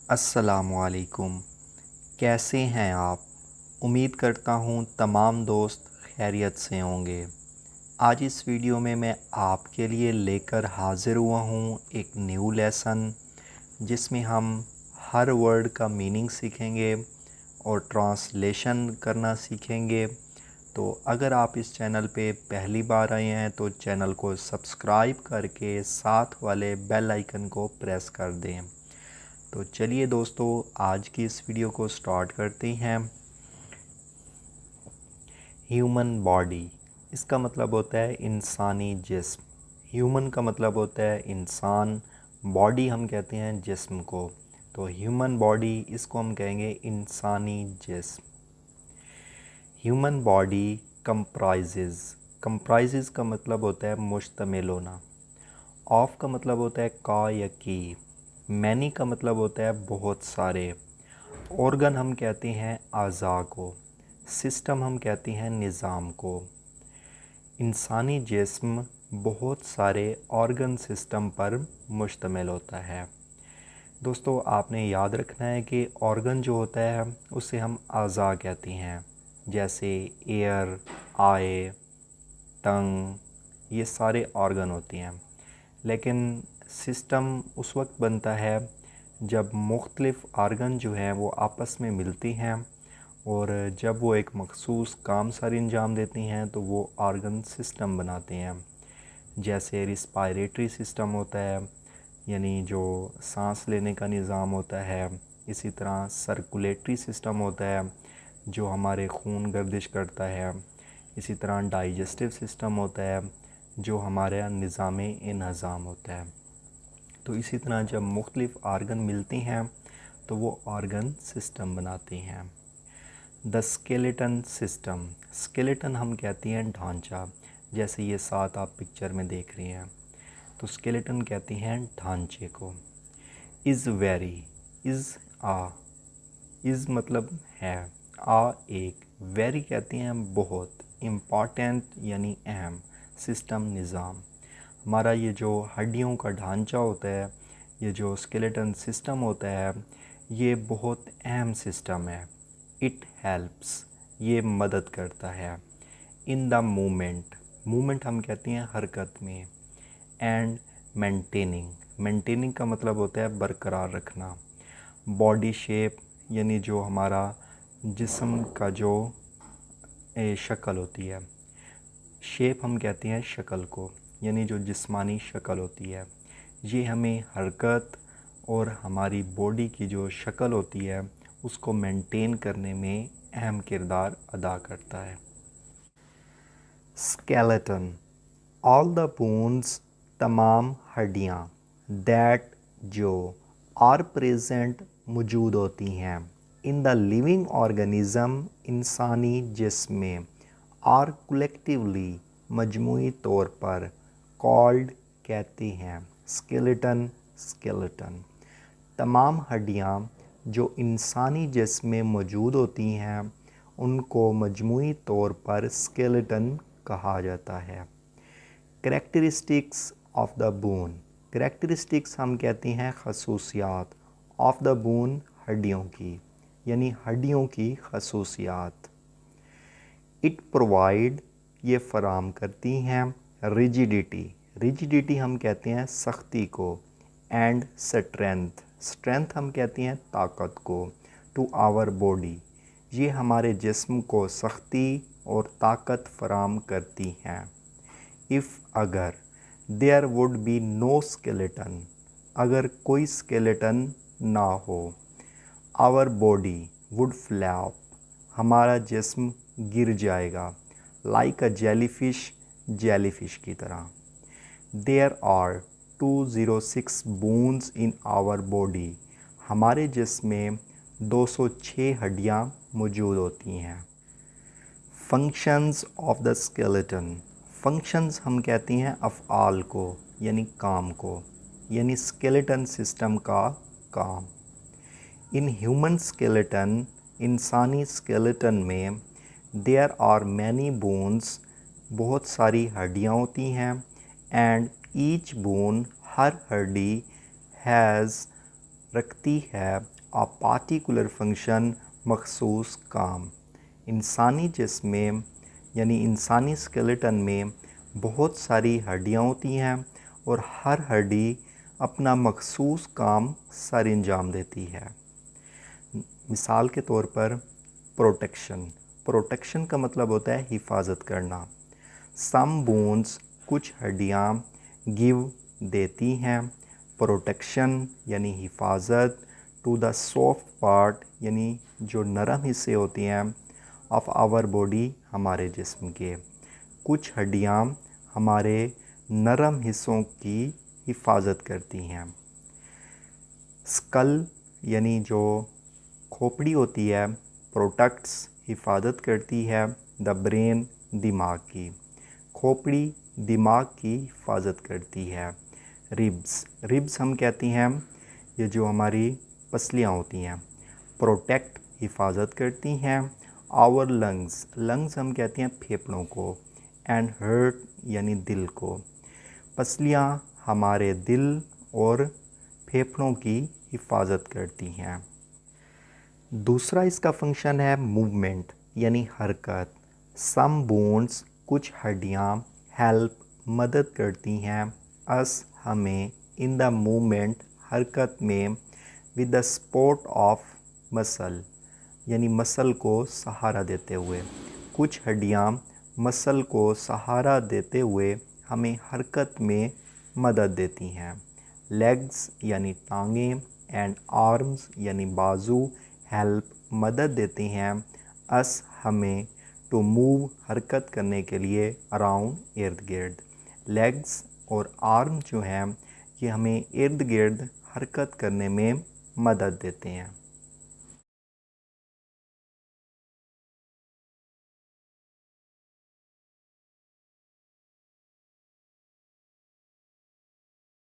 अस्सलामुअलैकुम। कैसे हैं आप? उम्मीद करता हूँ तमाम दोस्त खैरियत से होंगे। आज इस वीडियो में मैं आपके लिए लेकर हाज़िर हुआ हूँ एक न्यू लेसन, जिसमें हम हर वर्ड का मीनिंग सीखेंगे और ट्रांसलेशन करना सीखेंगे। तो अगर आप इस चैनल पे पहली बार आए हैं तो चैनल को सब्सक्राइब करके साथ वाले बेल आइकन को प्रेस कर दें। तो चलिए दोस्तों, आज की इस वीडियो को स्टार्ट करते हैं। ह्यूमन बॉडी, इसका मतलब होता है इंसानी जिस्म। ह्यूमन का मतलब होता है इंसान, बॉडी हम कहते हैं जिस्म को। तो ह्यूमन बॉडी, इसको हम कहेंगे इंसानी जिस्म। ह्यूमन बॉडी कंप्राइजेज़ का मतलब होता है मुश्तमिल होना। ऑफ का मतलब होता है का या की। मैनी का मतलब होता है बहुत सारे। ऑर्गन हम कहते हैं आज़ा को। सिस्टम हम कहते हैं निज़ाम को। इंसानी जिस्म बहुत सारे ऑर्गन सिस्टम पर मुश्तमिल होता है। दोस्तों, आपने याद रखना है कि ऑर्गन जो होता है उसे हम आज़ा कहते हैं, जैसे एयर, आई, टंग, ये सारे ऑर्गन होते हैं। लेकिन सिस्टम उस वक्त बनता है जब मुख्तलिफ़ ऑर्गन जो हैं वो आपस में मिलती हैं, और जब वो एक मखसूस काम सारी अंजाम देती हैं तो वो ऑर्गन सिस्टम बनाते हैं। जैसे रिस्पायरेटरी सिस्टम होता है, यानी जो सांस लेने का निज़ाम होता है। इसी तरह सर्कुलेटरी सिस्टम होता है जो हमारे खून गर्दिश करता है। इसी तरह डाइजेस्टिव सिस्टम होता है जो हमारा निज़ाम इंहज़ाम होता है। तो इसी तरह जब मुख्तलिफ़ ऑर्गन मिलती हैं तो वो ऑर्गन सिस्टम बनाते हैं। द स्केलेटन सिस्टम, स्केलेटन हम कहते हैं ढांचा, जैसे ये साथ आप पिक्चर में देख रहे हैं। तो स्केलेटन कहते हैं ढांचे को। इज़ वेरी, इज़ मतलब है, आ एक, वेरी कहते हैं बहुत, इम्पॉर्टेंट यानी अहम, सिस्टम निज़ाम। हमारा ये जो हड्डियों का ढांचा होता है, ये जो स्केलेटन सिस्टम होता है, ये बहुत अहम सिस्टम है। इट हेल्प्स, ये मदद करता है। इन द मूवमेंट, मूवमेंट हम कहते हैं हरकत में। एंड मेंटेनिंग, मेंटेनिंग का मतलब होता है बरकरार रखना। बॉडी शेप, यानी जो हमारा जिस्म का जो शक्ल होती है। शेप हम कहते हैं शक्ल को, यानी जो जिस्मानी शक्ल होती है। ये हमें हरकत और हमारी बॉडी की जो शक्ल होती है उसको मेंटेन करने में अहम किरदार अदा करता है। स्केलेटन, ऑल द बोन्स, तमाम हड्डियाँ। दैट, जो, आर प्रेजेंट, मौजूद होती हैं। इन द लिविंग ऑर्गेनिज़म, इंसानी जिस्म में। आर कलेक्टिवली, मजमूई तौर पर। कॉल्ड, कहते हैं। Skeleton, skeleton. तमाम हड्डियाँ जो इंसानी जिस्म में मौजूद होती हैं उनको मजमूई तौर पर स्केलेटन कहा जाता है। Characteristics of the bone, characteristics हम कहते हैं खसूसियात, ऑफ द बोन, हड्डियों की, यानी हड्डियों की खसूसियात। इट प्रोवाइड, ये फ़राम करती हैं। रिजिडिटी, रिजिडिटी हम कहते हैं सख्ती को। एंड स्ट्रेंथ, स्ट्रेंथ हम कहते हैं ताकत को। टू आवर बॉडी, ये हमारे जिस्म को सख्ती और ताकत फ़राम करती हैं। इफ़, अगर, there would be no skeleton, अगर कोई स्केलेटन ना हो। आवर बॉडी वुड फ्लैप, हमारा जिस्म गिर जाएगा। लाइक अ जेलीफिश, जेलीफिश की तरह। There are 206 bones in our body, हमारे जिस्म में 206 हड्डियाँ मौजूद होती हैं। Functions of the skeleton, functions हम कहते हैं अफ़आल को, यानी काम को, यानी स्केलेटन सिस्टम का काम। इन ह्यूमन स्केलेटन, इंसानी स्केलेटन में, देयर आर मैनी बोन्स, बहुत सारी हड्डियाँ होती हैं। एंड ईच बोन, हर हड्डी, हैज़ रखती है आ पार्टिकुलर फंक्शन, मखसूस काम। इंसानी जिस्म में यानी इंसानी स्केलेटन में बहुत सारी हड्डियाँ होती हैं और हर हड्डी अपना मखसूस काम सर अंजाम देती है। मिसाल के तौर पर प्रोटेक्शन का मतलब होता है हिफाजत करना। सम बोन्स कुछ हड्डियाँ गिव देती हैं प्रोटेक्शन यानी हिफाजत टू द सॉफ्ट पार्ट यानी जो नरम हिस्से होती हैं ऑफ आवर बॉडी हमारे जिस्म के। कुछ हड्डियाँ हमारे नरम हिस्सों की हिफाजत करती हैं। स्कल यानी जो खोपड़ी होती है प्रोटेक्ट्स हिफाजत करती है द ब्रेन दिमाग की। खोपड़ी दिमाग की हिफाजत करती है। रिब्स हम कहती हैं ये जो हमारी पसलियाँ होती हैं प्रोटेक्ट हिफाजत करती हैं आवर लंग्स हम कहते हैं फेफड़ों को। एंड हर्ट यानी दिल को। पसलियाँ हमारे दिल और फेफड़ों की हिफाजत करती हैं। दूसरा इसका फंक्शन है मूवमेंट यानी हरकत। सम बोन्स कुछ हड्डियाँ हेल्प मदद करती हैं अस हमें इन द मूवमेंट हरकत में with the support of muscle यानी मसल को सहारा देते हुए। कुछ हड्डियाँ मसल को सहारा देते हुए हमें हरकत में मदद देती हैं। लेग्स यानी टांगें एंड आर्म्स यानी बाजू हेल्प मदद देती हैं अस हमें टू मूव हरकत करने के लिए अराउंड इर्द गिर्द। लेग्स और आर्म जो हैं ये हमें इर्द गिर्द हरकत करने में मदद देते हैं।